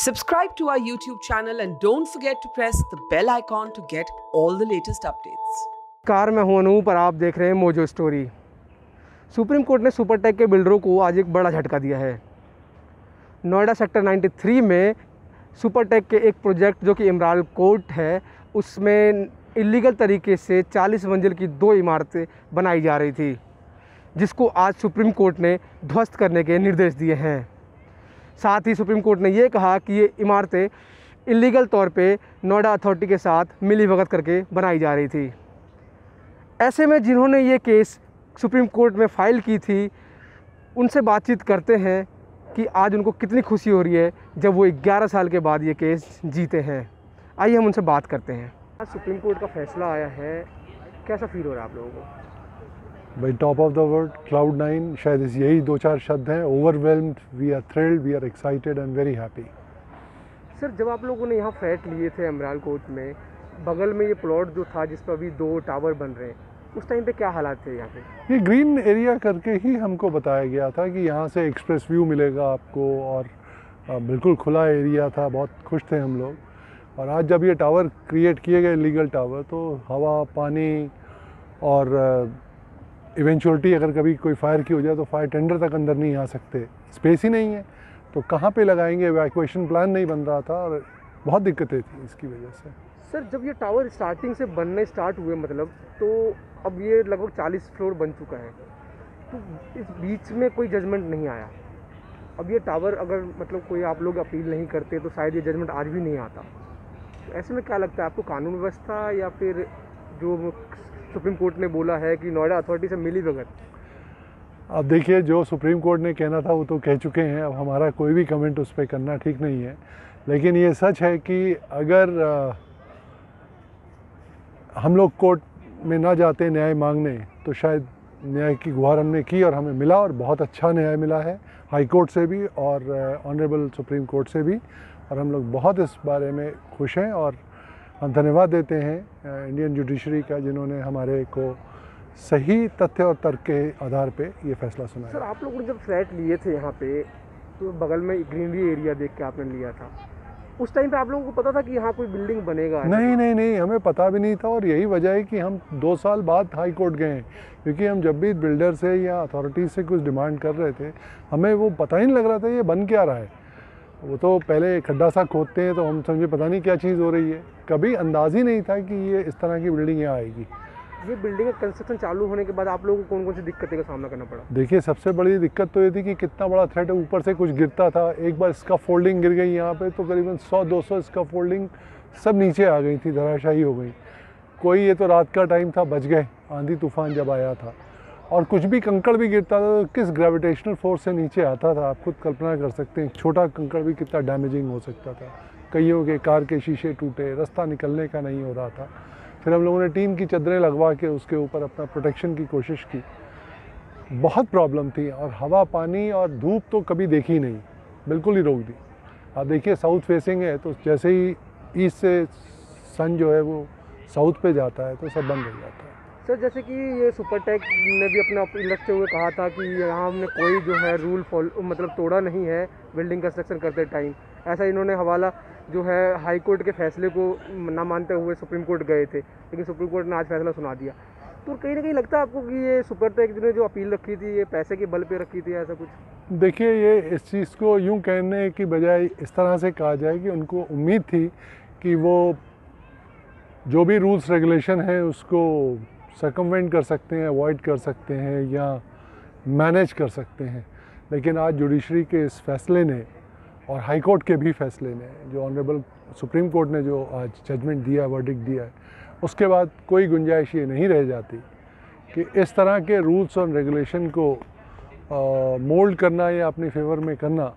Subscribe to our YouTube channel and don't forget to press the bell icon to get all the latest updates. Car में हूँ अनूप और आप देख रहे हैं मोजो स्टोरी। सुप्रीम कोर्ट ने सुपरटेक के बिल्डरों को आज एक बड़ा झटका दिया है। नोएडा सेक्टर 93 में सुपरटेक के एक प्रोजेक्ट जो कि इमराल कोर्ट है, उसमें इलीगल तरीके से 40 मंजिल की 2 इमारतें बनाई जा रही थी, जिसको आज सुप्रीम कोर्ट ने ध्वस्त करने के निर्देश दिए हैं। साथ ही सुप्रीम कोर्ट ने ये कहा कि ये इमारतें इलीगल तौर पे नोएडा अथॉरिटी के साथ मिलीभगत करके बनाई जा रही थी। ऐसे में जिन्होंने ये केस सुप्रीम कोर्ट में फ़ाइल की थी, उनसे बातचीत करते हैं कि आज उनको कितनी खुशी हो रही है जब वो 11 साल के बाद ये केस जीते हैं। आइए हम उनसे बात करते हैं। आज सुप्रीम कोर्ट का फैसला आया है, कैसा फील हो रहा है आप लोगों को? भाई top of the world, cloud 9, शायद यही 2-4 शब्द हैं। Overwhelmed, we are thrilled, we are excited and very happy. Sir, जब आप लोगों ने यहाँ फ्लैट लिए थे इमराल कोर्ट में, बगल में ये प्लॉट जो था जिस पर अभी 2 टावर बन रहे हैं, उस टाइम पे क्या हालात थे यहाँ पे? ये ग्रीन एरिया करके ही हमको बताया गया था कि यहाँ से एक्सप्रेस व्यू मिलेगा आपको, और बिल्कुल खुला एरिया था। बहुत खुश थे हम लोग। और आज जब ये टावर क्रिएट किए गए, लीगल टावर, तो हवा, पानी और इवेंचुअलिटी अगर कभी कोई फायर की हो जाए तो फायर टेंडर तक अंदर नहीं आ सकते, स्पेस ही नहीं है, तो कहाँ पे लगाएंगे? इवैक्यूएशन प्लान नहीं बन रहा था और बहुत दिक्कतें थी इसकी वजह से। सर, जब ये टावर स्टार्टिंग से बनने स्टार्ट हुए, मतलब तो अब ये लगभग 40 फ्लोर बन चुका है, तो इस बीच में कोई जजमेंट नहीं आया। अब ये टावर अगर मतलब कोई आप लोग अपील नहीं करते तो शायद ये जजमेंट आज भी नहीं आता। तो ऐसे में क्या लगता है आपको, कानून व्यवस्था या फिर जो सुप्रीम कोर्ट ने बोला है कि नोएडा अथॉरिटी से मिली भगत? अब देखिए, जो सुप्रीम कोर्ट ने कहना था वो तो कह चुके हैं। अब हमारा कोई भी कमेंट उस पर करना ठीक नहीं है। लेकिन ये सच है कि अगर हम लोग कोर्ट में ना जाते न्याय मांगने, तो शायद न्याय की गुहार हमने की और हमें मिला, और बहुत अच्छा न्याय मिला है हाई कोर्ट से भी और ऑनरेबल सुप्रीम कोर्ट से भी। और हम लोग बहुत इस बारे में खुश हैं और हम धन्यवाद देते हैं इंडियन जुडिशरी का, जिन्होंने हमारे को सही तथ्य और तर्क के आधार पे ये फैसला सुनाया। सर, आप लोगों ने जब फ्लैट लिए थे यहाँ पे, तो बगल में ग्रीनरी एरिया देख के आपने लिया था, उस टाइम पे आप लोगों को पता था कि यहाँ कोई बिल्डिंग बनेगा? नहीं, हमें पता भी नहीं था। और यही वजह है कि हम 2 साल बाद हाई कोर्ट गए हैं, क्योंकि हम जब भी बिल्डर से या अथॉरिटीज़ से कुछ डिमांड कर रहे थे, हमें वो पता ही नहीं लग रहा था ये बन क्या रहा है। वो तो पहले खड्डा सा खोदते हैं तो हम समझे पता नहीं क्या चीज़ हो रही है। कभी अंदाज़ ही नहीं था कि ये इस तरह की बिल्डिंग यहाँ आएगी। ये बिल्डिंग का कंस्ट्रक्शन चालू होने के बाद आप लोगों को कौन कौन सी दिक्कतें का सामना करना पड़ा? देखिए, सबसे बड़ी दिक्कत तो ये थी कि कितना बड़ा थ्रेट है, ऊपर से कुछ गिरता था। एक बार इसका फोल्डिंग गिर गई यहाँ पे, तो करीबन 100-200 इसका फोल्डिंग सब नीचे आ गई थी, धराशायी हो गई। कोई, ये तो रात का टाइम था, बच गए, आंधी तूफान जब आया था। और कुछ भी कंकड़ भी गिरता था तो किस ग्रेविटेशनल फोर्स से नीचे आता था, आप खुद कल्पना कर सकते हैं। छोटा कंकड़ भी कितना डैमेजिंग हो सकता था। कईयों के कार के शीशे टूटे, रास्ता निकलने का नहीं हो रहा था। फिर हम लोगों ने टीन की चद्दरें लगवा के उसके ऊपर अपना प्रोटेक्शन की कोशिश की। बहुत प्रॉब्लम थी, और हवा, पानी और धूप तो कभी देखी नहीं, बिल्कुल ही रोक दी। आप देखिए, साउथ फेसिंग है, तो जैसे ही ईस्ट से सन जो है वो साउथ पे जाता है तो सब बंद हो जाता है। सर, जैसे कि ये सुपरटेक ने भी अपना अपील रखते हुए कहा था कि यहाँ हमने कोई जो है रूल फॉलो मतलब तोड़ा नहीं है बिल्डिंग कंस्ट्रक्शन करते टाइम। ऐसा इन्होंने हवाला जो है हाई कोर्ट के फैसले को ना मानते हुए सुप्रीम कोर्ट गए थे, लेकिन सुप्रीम कोर्ट ने आज फैसला सुना दिया। तो कहीं ना कहीं लगता है आपको कि ये सुपरटेक ने जो अपील रखी थी, ये पैसे के बल पे रखी थी, ऐसा कुछ? देखिए, ये इस चीज़ को यूँ कहने की बजाय इस तरह से कहा जाए कि उनको उम्मीद थी कि वो जो भी रूल्स रेगुलेशन है उसको सर्कमवेंट कर सकते हैं, अवॉइड कर सकते हैं या मैनेज कर सकते हैं। लेकिन आज जुडिशरी के इस फैसले ने और हाई कोर्ट के भी फैसले ने, जो ऑनरेबल सुप्रीम कोर्ट ने जो आज जजमेंट दिया, वर्डिक्ट दिया है, उसके बाद कोई गुंजाइश ये नहीं रह जाती कि इस तरह के रूल्स और रेगुलेशन को मोल्ड करना या अपने फेवर में करना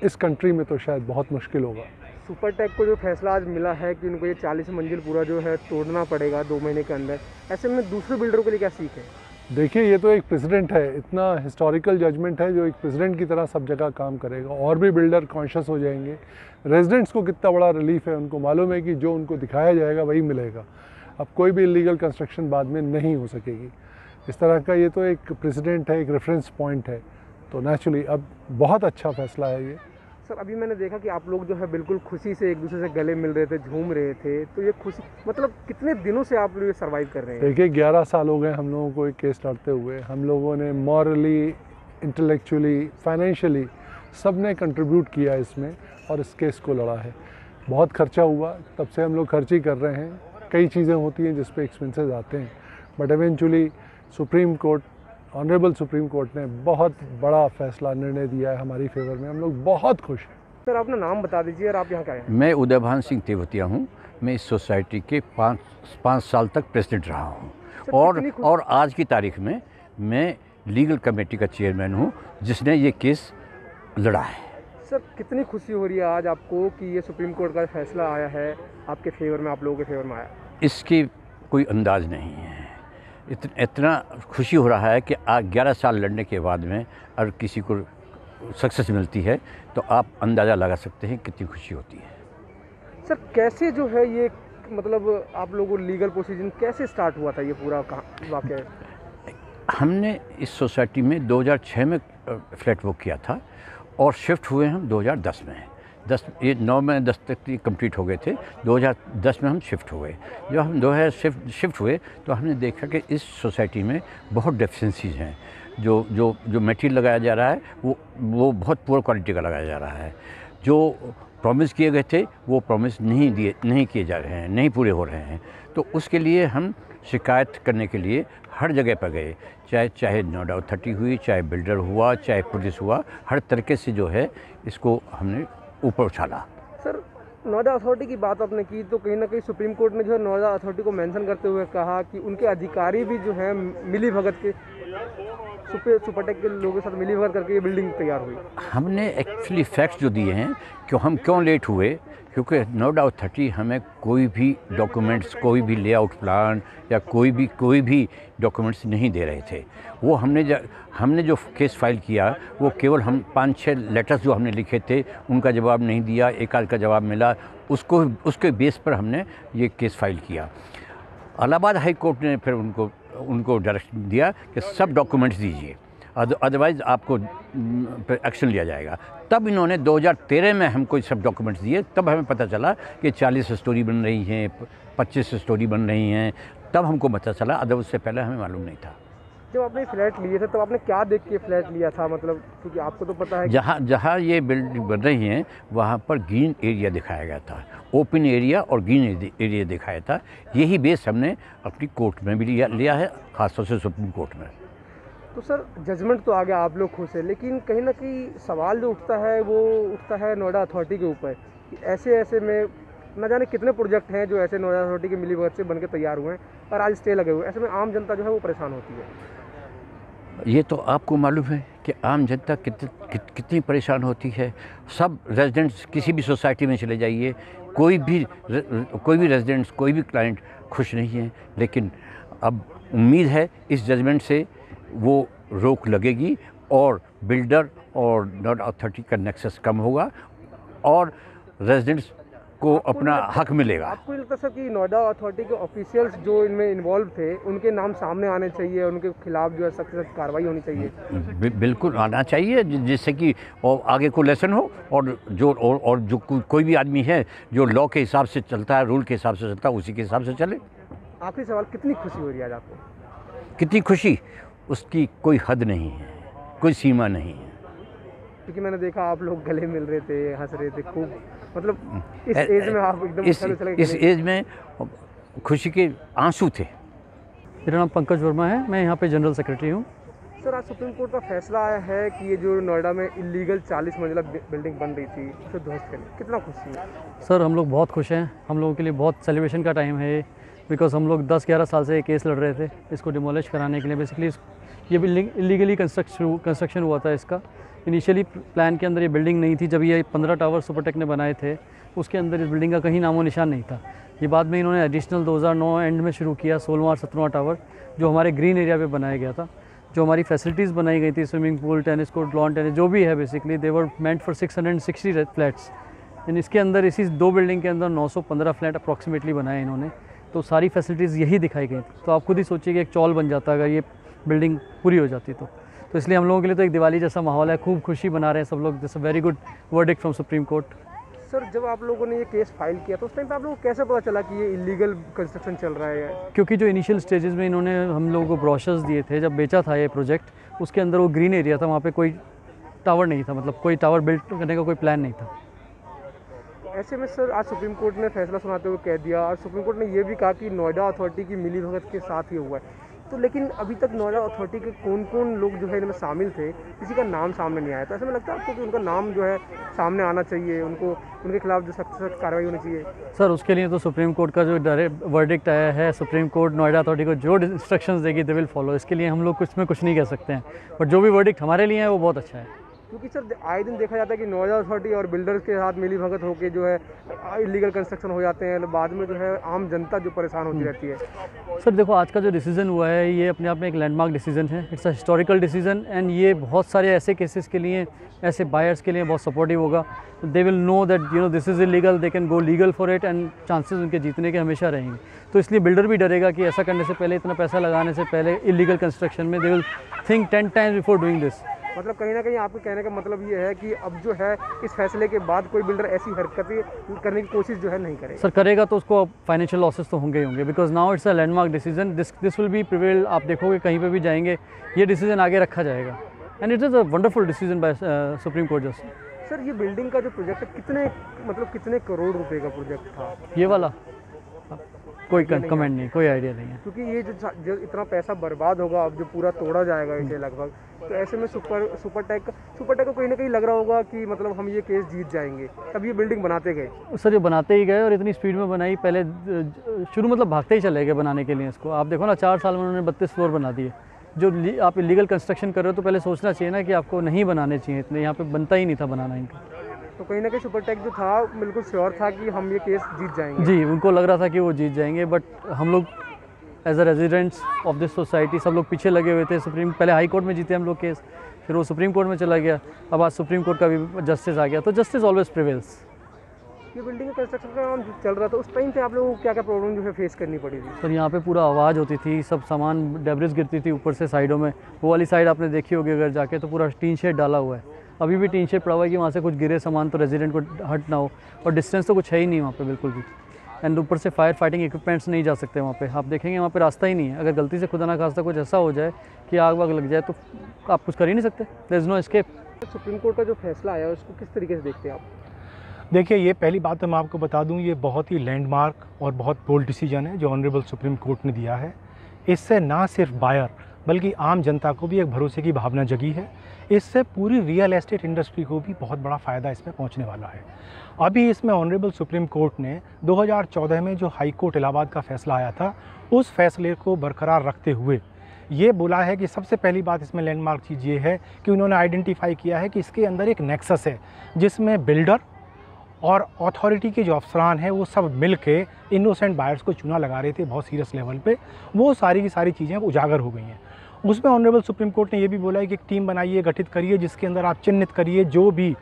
इस कंट्री में तो शायद बहुत मुश्किल होगा। सुपरटेक को जो फैसला आज मिला है कि उनको ये 40 मंजिल पूरा जो है तोड़ना पड़ेगा 2 महीने के अंदर, ऐसे में दूसरे बिल्डरों के लिए क्या सीख है? देखिए, ये तो एक प्रेसिडेंट है, इतना हिस्टोरिकल जजमेंट है जो एक प्रेसिडेंट की तरह सब जगह काम करेगा। और भी बिल्डर कॉन्शियस हो जाएंगे। रेजिडेंट्स को कितना बड़ा रिलीफ है, उनको मालूम है कि जो उनको दिखाया जाएगा वही मिलेगा। अब कोई भी इलीगल कंस्ट्रक्शन बाद में नहीं हो सकेगी। इस तरह का ये तो एक प्रेसिडेंट है, एक रेफरेंस पॉइंट है। तो नेचुरली अब बहुत अच्छा फैसला है ये, सर अभी मैंने देखा कि आप लोग जो है बिल्कुल खुशी से एक दूसरे से गले मिल रहे थे, झूम रहे थे, तो ये खुशी मतलब कितने दिनों से आप लोग ये सर्वाइव कर रहे हैं? देखिए 11 साल हो गए हम लोगों को एक केस लड़ते हुए। हम लोगों ने मॉरली, इंटेलेक्चुअली, फाइनेंशियली सब ने कंट्रीब्यूट किया इसमें और इस केस को लड़ा है। बहुत खर्चा हुआ, तब से हम लोग खर्च ही कर रहे हैं। कई चीज़ें होती हैं जिस पे एक्सपेंसेस आते हैं, but eventually supreme court, honourable supreme court ने बहुत बड़ा फैसला, निर्णय दिया है हमारी फेवर में। हम लोग बहुत खुश हैं। सर अपना नाम बता दीजिए और आप यहाँ क्या हैं? मैं उदयभान सिंह तेवतिया हूँ। मैं इस सोसाइटी के पाँच साल तक प्रेसिडेंट रहा हूँ और आज की तारीख में मैं लीगल कमेटी का चेयरमैन हूँ जिसने ये केस लड़ा है। सर कितनी खुशी हो रही है आज आपको कि ये सुप्रीम कोर्ट का फैसला आया है आपके फेवर में, आप लोगों के फेवर में आया? इसकी कोई अंदाज़ नहीं है। इतना खुशी हो रहा है कि 11 साल लड़ने के बाद में अगर किसी को सक्सेस मिलती है तो आप अंदाज़ा लगा सकते हैं कितनी खुशी होती है। सर कैसे जो है ये मतलब आप लोगों को लीगल प्रोसीजर कैसे स्टार्ट हुआ था ये पूरा वाक़या? हमने इस सोसाइटी में 2006 में फ्लैट बुक किया था और शिफ्ट हुए हम 2010 में। 9 में 10 तक कंप्लीट हो गए थे। 2010 में हम शिफ्ट हुए। जब हम 2000 शिफ्ट हुए तो हमने देखा कि इस सोसाइटी में बहुत डेफिशिएंसीज हैं। जो मटेरियल लगाया जा रहा है वो बहुत पुअर क्वालिटी का लगाया जा रहा है। जो प्रॉमिस किए गए थे वो प्रॉमिस नहीं किए जा रहे हैं, नहीं पूरे हो रहे हैं। तो उसके लिए हम शिकायत करने के लिए हर जगह पर गए, चाहे नोएडा अथॉरिटी हुई, चाहे बिल्डर हुआ, चाहे पुलिस हुआ, हर तरीके से जो है इसको हमने ऊपर उछाला। सर नोएडा अथॉरिटी की बात आपने की तो कहीं ना कहीं सुप्रीम कोर्ट ने जो है नोएडा अथॉरिटी को मेंशन करते हुए कहा कि उनके अधिकारी भी जो है मिली भगत के सुपरटेक के लोगों के साथ मिली भगत करके ये बिल्डिंग तैयार हुई। हमने एक्चुअली फैक्ट्स जो दिए हैं कि हम क्यों लेट हुए, क्योंकि नोएडा अथॉरिटी हमें कोई भी डॉक्यूमेंट्स, कोई भी लेआउट प्लान या कोई भी डॉक्यूमेंट्स नहीं दे रहे थे। वो हमने जो केस फाइल किया वो केवल हम 5-6 लेटर्स जो हमने लिखे थे उनका जवाब नहीं दिया, एक आध का जवाब मिला, उसके बेस पर हमने ये केस फाइल किया। इलाहाबाद हाई कोर्ट ने फिर उनको डायरेक्शन दिया कि सब डॉक्यूमेंट्स दीजिए, अदरवाइज़ आपको एक्शन लिया जाएगा। तब इन्होंने 2013 में हमको सब डॉक्यूमेंट्स दिए। तब हमें पता चला कि 40 स्टोरी बन रही हैं, 25 स्टोरी बन रही हैं, तब हमको पता चला। अदर उससे पहले हमें मालूम नहीं था। जब आपने फ्लैट लिए थे तब आपने क्या देख के फ्लैट लिया था? मतलब क्योंकि आपको तो पता है जहाँ ये बिल्डिंग बन रही हैं वहाँ पर ग्रीन एरिया दिखाया गया था, ओपन एरिया और ग्रीन एरिया दिखाया था। यही बेस हमने अपनी कोर्ट में भी लिया है, खासतौर से सुप्रीम कोर्ट में। तो सर जजमेंट तो आ गया, आप लोग खुश हैं, लेकिन कहीं ना कहीं सवाल जो उठता है वो उठता है नोएडा अथॉरिटी के ऊपर कि ऐसे में न जाने कितने प्रोजेक्ट हैं जो ऐसे नोएडा अथॉरिटी के मिली भगत से बनके तैयार हुए हैं और आज स्टे लगे हुए हैं। ऐसे में आम जनता जो है वो परेशान होती है। ये तो आपको मालूम है कि आम जनता कितनी परेशान होती है। सब रेजिडेंट्स किसी भी सोसाइटी में चले जाइए, कोई भी रेजिडेंट्स, कोई भी क्लाइंट खुश नहीं है। लेकिन अब उम्मीद है इस जजमेंट से वो रोक लगेगी और बिल्डर और नोएडा अथॉरिटी का नेक्सस कम होगा और रेजिडेंट्स को अपना हक मिलेगा। आपको नहीं लगता सर कि नोएडा अथॉरिटी के ऑफिशियल्स जो इनमें इन्वॉल्व थे उनके नाम सामने आने चाहिए, उनके खिलाफ जो है सख्त कार्रवाई होनी चाहिए? बिल्कुल आना चाहिए, जिससे कि और आगे को लेसन हो और जो कोई भी आदमी है जो लॉ के हिसाब से चलता है, रूल के हिसाब से चलता है, उसी के हिसाब से चले। आखिरी सवाल, कितनी खुशी हो रही है आज आपको? कितनी खुशी, उसकी कोई हद नहीं है, कोई सीमा नहीं है। क्योंकि मैंने देखा आप लोग गले मिल रहे थे, हंस रहे थे खूब, मतलब इस एज में आप एकदम इस एज में खुशी के आंसू थे। मेरा नाम पंकज वर्मा है, मैं यहाँ पे जनरल सेक्रेटरी हूँ। सर आज सुप्रीम कोर्ट का फैसला आया है कि ये जो नोएडा में इलीगल 40 मंजिला बिल्डिंग बन रही थी उसे ध्वस्त करें, कितना खुशी है? सर हम लोग बहुत खुश हैं, हम लोगों के लिए बहुत सेलिब्रेशन का टाइम है ये, बिकॉज हम लोग 10-11 साल से ये केस लड़ रहे थे इसको डिमोलिश कराने के लिए। बेसिकली ये बिल्डिंग इलीगली कंस्ट्रक्शन हुआ था इसका। इनिशियली प्लान के अंदर ये बिल्डिंग नहीं थी। जब ये 15 टावर सुपरटेक ने बनाए थे उसके अंदर इस बिल्डिंग का कहीं नामो निशान नहीं था। ये बाद में इन्होंने एडिशनल 2009 एंड में शुरू किया 16वां और 17वां टावर, जो हमारे ग्रीन एरिया पे बनाया गया था। जो हमारी फैसिलिटीज़ बनाई गई थी, swimming pool, tennis court, lawn tennis, जो भी है basically they were meant for 660 flats. इन इसके अंदर इसी 2 बिल्डिंग के अंदर 915 फ्लैट अप्रॉक्सीमेटली बनाए इन्होंने। तो सारी फैसिलिटीज़ यही दिखाई गई थी। तो आप खुद ही सोचिए कि एक चौल बन जाता अगर ये बिल्डिंग पूरी हो जाती तो इसलिए हम लोगों के लिए तो एक दिवाली जैसा माहौल है, खूब खुशी मना रहे हैं सब लोग। This a very good verdict from supreme court. Sir जब आप लोगों ने ये केस फाइल किया तो उस टाइम पे आप लोगों को कैसे पता चला कि ये इलीगल कंस्ट्रक्शन चल रहा है? क्योंकि जो इनिशियल स्टेजेस में इन्होंने हम लोगों को ब्रोशर्स दिए थे, जब बेचा था ये प्रोजेक्ट, उसके अंदर वो ग्रीन एरिया था, वहाँ पे कोई टावर नहीं था, मतलब कोई टावर बिल्ड करने का कोई प्लान नहीं था। ऐसे में सर आज सुप्रीम कोर्ट ने फैसला सुनाते हुए कह दिया, और सुप्रीम कोर्ट ने ये भी कहा कि नोएडा अथॉरिटी की मिलीभगत के साथ ही हुआ है। तो लेकिन अभी तक नोएडा अथॉरिटी के कौन कौन लोग जो है इनमें शामिल थे, किसी का नाम सामने नहीं आया। तो ऐसे में लगता है आपको कि उनका नाम जो है सामने आना चाहिए, उनके खिलाफ जो सख्त सख्त कार्रवाई होनी चाहिए? सर उसके लिए तो सुप्रीम कोर्ट का जो डायरेक्ट वर्डिक्ट आया है, सुप्रीम कोर्ट नोएडा अथॉरिटी को जो इंस्ट्रक्शंस देगी दे विल फॉलो। इसके लिए हम लोग कुछ नहीं कह सकते हैं, बट जो भी वर्डिक्ट हमारे लिए है वो बहुत अच्छा है। क्योंकि सर आए दिन देखा जाता है कि नोएडा अथॉरिटी और बिल्डर्स के साथ मिली भगत होकर जो है इलीगल कंस्ट्रक्शन हो जाते हैं, बाद में जो है आम जनता जो परेशान होती रहती है। सर देखो, आज का जो डिसीजन हुआ है ये अपने आप में एक लैंडमार्क डिसीजन है, it's a historical decision, and ये बहुत सारे ऐसे केसेस के लिए, ऐसे बायर्स के लिए बहुत सपोर्टिव होगा। They will know that this is illegal, they can go legal for it, and chances उनके जीतने के हमेशा रहेंगे। तो इसलिए बिल्डर भी डरेगा कि ऐसा करने से पहले, इतना पैसा लगाने से पहले इलीगल कंस्ट्रक्शन में they will think 10 times before doing this. मतलब कहीं ना कहीं आपके कहने का मतलब ये है कि अब जो है इस फैसले के बाद कोई बिल्डर ऐसी हरकतें करने की कोशिश जो है नहीं करेगा। सर करेगा तो उसको फाइनेंशियल लॉसेस तो होंगे ही होंगे, because now it's a landmark decision, this will be prevail. आप देखोगे कहीं पे भी जाएंगे ये डिसीजन आगे रखा जाएगा, and it is a wonderful decision by supreme court just. Sir ये बिल्डिंग का जो प्रोजेक्ट है कितने करोड़ रुपए का प्रोजेक्ट था ये वाला? कोई कमेंट नहीं, कोई आइडिया नहीं है। क्योंकि ये जो इतना पैसा बर्बाद होगा, अब जो पूरा तोड़ा जाएगा इसे लगभग, तो ऐसे में सुपरटेक को कहीं ना कहीं लग रहा होगा कि मतलब हम ये केस जीत जाएंगे, तब ये बिल्डिंग बनाते गए। सर ये बनाते ही गए और इतनी स्पीड में बनाई, पहले शुरू मतलब भागते ही चले गए बनाने के लिए इसको। आप देखो ना 4 साल में उन्होंने 32 फ्लोर बना दिए। जो आप इलीगल कंस्ट्रक्शन कर रहे हो तो पहले सोचना चाहिए ना कि आपको नहीं बनाने चाहिए इतने, यहाँ पे बनता ही नहीं था बनाना इनका। तो कहीं ना कहीं सुपरटेक जो था बिल्कुल श्योर था कि हम ये केस जीत जाएंगे। जी, उनको लग रहा था कि वो जीत जाएंगे, बट हम लोग as a residents of this society सब लोग पीछे लगे हुए थे। पहले हाई कोर्ट में जीते हम लोग केस, फिर वो सुप्रीम कोर्ट में चला गया, अब आज सुप्रीम कोर्ट का भी जस्टिस आ गया, तो जस्टिस ऑलवेज प्रिवेल्स। ये बिल्डिंग का कंस्ट्रक्शन का काम चल रहा था, उस टाइम पे आप लोगों को क्या क्या प्रॉब्लम जो है फेस करनी पड़ी थी? सर यहाँ पे पूरा आवाज़ होती थी, सब सामान डेब्रिस गिरती थी ऊपर से साइडों में। वो वाली साइड आपने देखी होगी अगर जाके, तो पूरा टीन शेड डाला हुआ है, अभी भी टीन शेड पड़ा हुआ है कि वहाँ से कुछ गिरे सामान तो रेजिडेंट को हट ना हो, और डिस्टेंस तो कुछ है ही नहीं वहाँ पे बिल्कुल भी। एंड ऊपर से फायर फाइटिंग इक्विपमेंट्स नहीं जा सकते वहाँ पे, आप देखेंगे वहाँ पे रास्ता ही नहीं है। अगर गलती से खुदा ना खास्ता कुछ ऐसा हो जाए कि आग वाग लग जाए तो आप कुछ कर ही नहीं सकते, there is no escape. Supreme court का जो फैसला आया उसको किस तरीके से देखते हैं आप? देखिए, ये पहली बात तो मैं आपको बता दूं, ये बहुत ही लैंडमार्क और बहुत बोल्ड डिसीजन है जो ऑनरेबल सुप्रीम कोर्ट ने दिया है। इससे ना सिर्फ बायर बल्कि आम जनता को भी एक भरोसे की भावना जगी है। इससे पूरी रियल एस्टेट इंडस्ट्री को भी बहुत बड़ा फ़ायदा इसमें पहुंचने वाला है। अभी इसमें ऑनरेबल सुप्रीम कोर्ट ने 2014 में जो हाई कोर्ट इलाहाबाद का फ़ैसला आया था, उस फैसले को बरकरार रखते हुए ये बोला है कि सबसे पहली बात इसमें लैंडमार्क चीज़ ये है कि उन्होंने आइडेंटिफाई किया है कि इसके अंदर एक नेक्सस है जिसमें बिल्डर और अथॉरिटी के जो अफसरान हैं वो सब मिल के इनोसेंट बायर्स को चूना लगा रहे थे बहुत सीरियस लेवल पे। वो सारी की सारी चीज़ें उजागर हो गई हैं। उसमें ऑनरेबल सुप्रीम कोर्ट ने ये भी बोला है कि एक टीम बनाइए, गठित करिए, जिसके अंदर आप चिन्हित करिए जो भी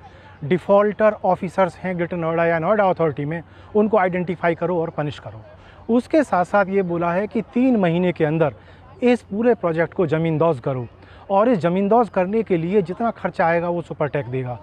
डिफ़ॉल्टर ऑफिसर्स हैं ग्रेटर नोएडा या नोएडा अथॉरिटी में, उनको आइडेंटिफाई करो और पनिश करो। उसके साथ साथ ये बोला है कि 3 महीने के अंदर इस पूरे प्रोजेक्ट को ज़मींदोज़ करो, और इस ज़मींदोज़ करने के लिए जितना खर्चा आएगा वो सुपरटेक देगा।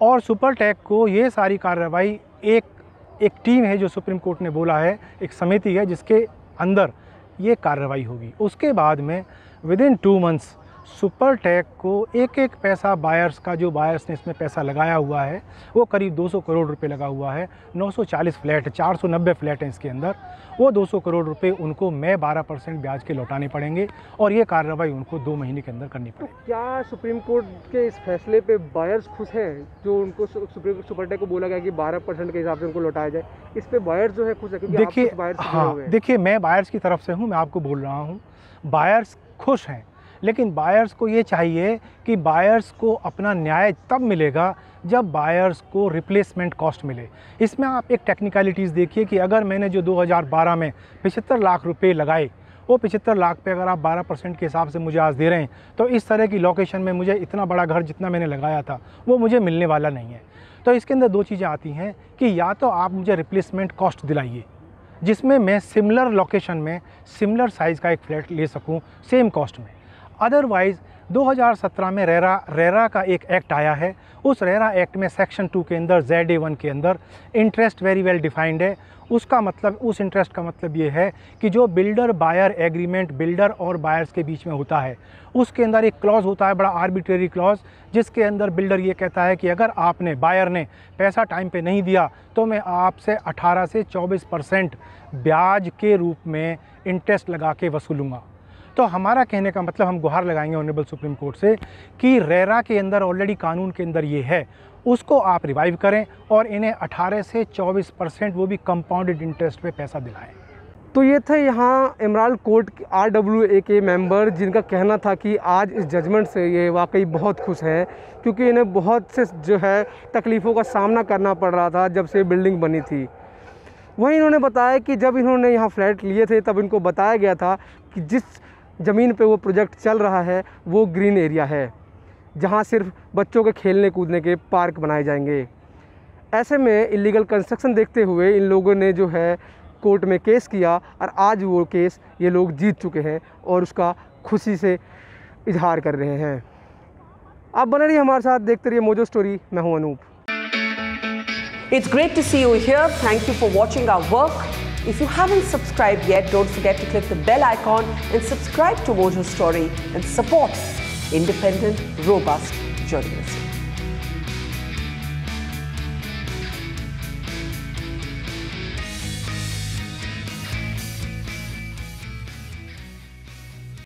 और सुपरटेक को ये सारी कार्रवाई एक टीम है जो सुप्रीम कोर्ट ने बोला है, एक समिति है जिसके अंदर ये कार्रवाई होगी। उसके बाद में विदिन 2 मंथ्स सुपरटेक को एक पैसा बायर्स का, जो बायर्स ने इसमें पैसा लगाया हुआ है वो करीब 200 करोड़ रुपए लगा हुआ है। 940 फ्लैट, 490 फ्लैट हैं इसके अंदर। वो 200 करोड़ रुपए उनको 12% ब्याज के लौटाने पड़ेंगे, और ये कार्रवाई उनको 2 महीने के अंदर करनी पड़ेगी। क्या सुप्रीम कोर्ट के इस फैसले पे बायर्स खुश हैं, जो उनको सुपरटेक को बोला गया कि 12% के हिसाब से उनको लौटाया जाए, इस पे बायर्स जो है खुश है? क्योंकि देखिए, हाँ, देखिए, मैं बायर्स की तरफ से हूँ, मैं आपको बोल रहा हूँ बायर्स खुश हैं, लेकिन बायर्स को ये चाहिए कि बायर्स को अपना न्याय तब मिलेगा जब बायर्स को रिप्लेसमेंट कॉस्ट मिले। इसमें आप एक टेक्निकलिटीज़ देखिए कि अगर मैंने जो 2012 में 75 लाख रुपए लगाए, वो 75 लाख पे अगर आप 12% के हिसाब से मुझे आज दे रहे हैं, तो इस तरह की लोकेशन में मुझे इतना बड़ा घर जितना मैंने लगाया था वो मुझे मिलने वाला नहीं है। तो इसके अंदर 2 चीज़ें आती हैं कि या तो आप मुझे रिप्लेसमेंट कॉस्ट दिलाइए जिसमें मैं सिमिलर लोकेशन में सिमिलर साइज़ का एक फ्लैट ले सकूँ सेम कॉस्ट में, अदरवाइज़ 2017 में रेरा का एक एक्ट आया है। उस रेरा एक्ट में सेक्शन 2 के अंदर ZA1 के अंदर इंटरेस्ट वेरी वेल डिफाइंड है। उसका मतलब, उस इंटरेस्ट का मतलब ये है कि जो बिल्डर बायर एग्रीमेंट बिल्डर और बायर्स के बीच में होता है, उसके अंदर एक क्लॉज होता है, बड़ा आर्बिट्रेरी क्लॉज, जिसके अंदर बिल्डर ये कहता है कि अगर आपने, बायर ने पैसा टाइम पे नहीं दिया तो मैं आपसे 18 से 24% ब्याज के रूप में इंटरेस्ट लगा के वसूलूँगा। तो हमारा कहने का मतलब, हम गुहार लगाएंगे ऑनरेबल सुप्रीम कोर्ट से कि रेरा के अंदर ऑलरेडी कानून के अंदर ये है, उसको आप रिवाइव करें और इन्हें 18 से 24% वो भी कंपाउंडेड इंटरेस्ट पे पैसा दिलाएं। तो ये थे यहाँ एमराल्ड कोर्ट RWA के मेंबर, जिनका कहना था कि आज इस जजमेंट से ये वाकई बहुत खुश हैं, क्योंकि इन्हें बहुत से जो है तकलीफ़ों का सामना करना पड़ रहा था जब से बिल्डिंग बनी थी। वहीं इन्होंने बताया कि जब इन्होंने यहाँ फ्लैट लिए थे तब इनको बताया गया था कि जिस ज़मीन पे वो प्रोजेक्ट चल रहा है वो ग्रीन एरिया है, जहाँ सिर्फ बच्चों के खेलने कूदने के पार्क बनाए जाएंगे। ऐसे में इलीगल कंस्ट्रक्शन देखते हुए इन लोगों ने जो है कोर्ट में केस किया और आज वो केस ये लोग जीत चुके हैं और उसका खुशी से इजहार कर रहे हैं। आप बने रहिए हमारे साथ, देखते रहिए मोजो स्टोरी। मैं हूं Anoop. It's great to see you here. Thank you for watching our work. If you haven't subscribed yet, don't forget to click the bell icon and subscribe to Mojo Story and support independent, robust journalism.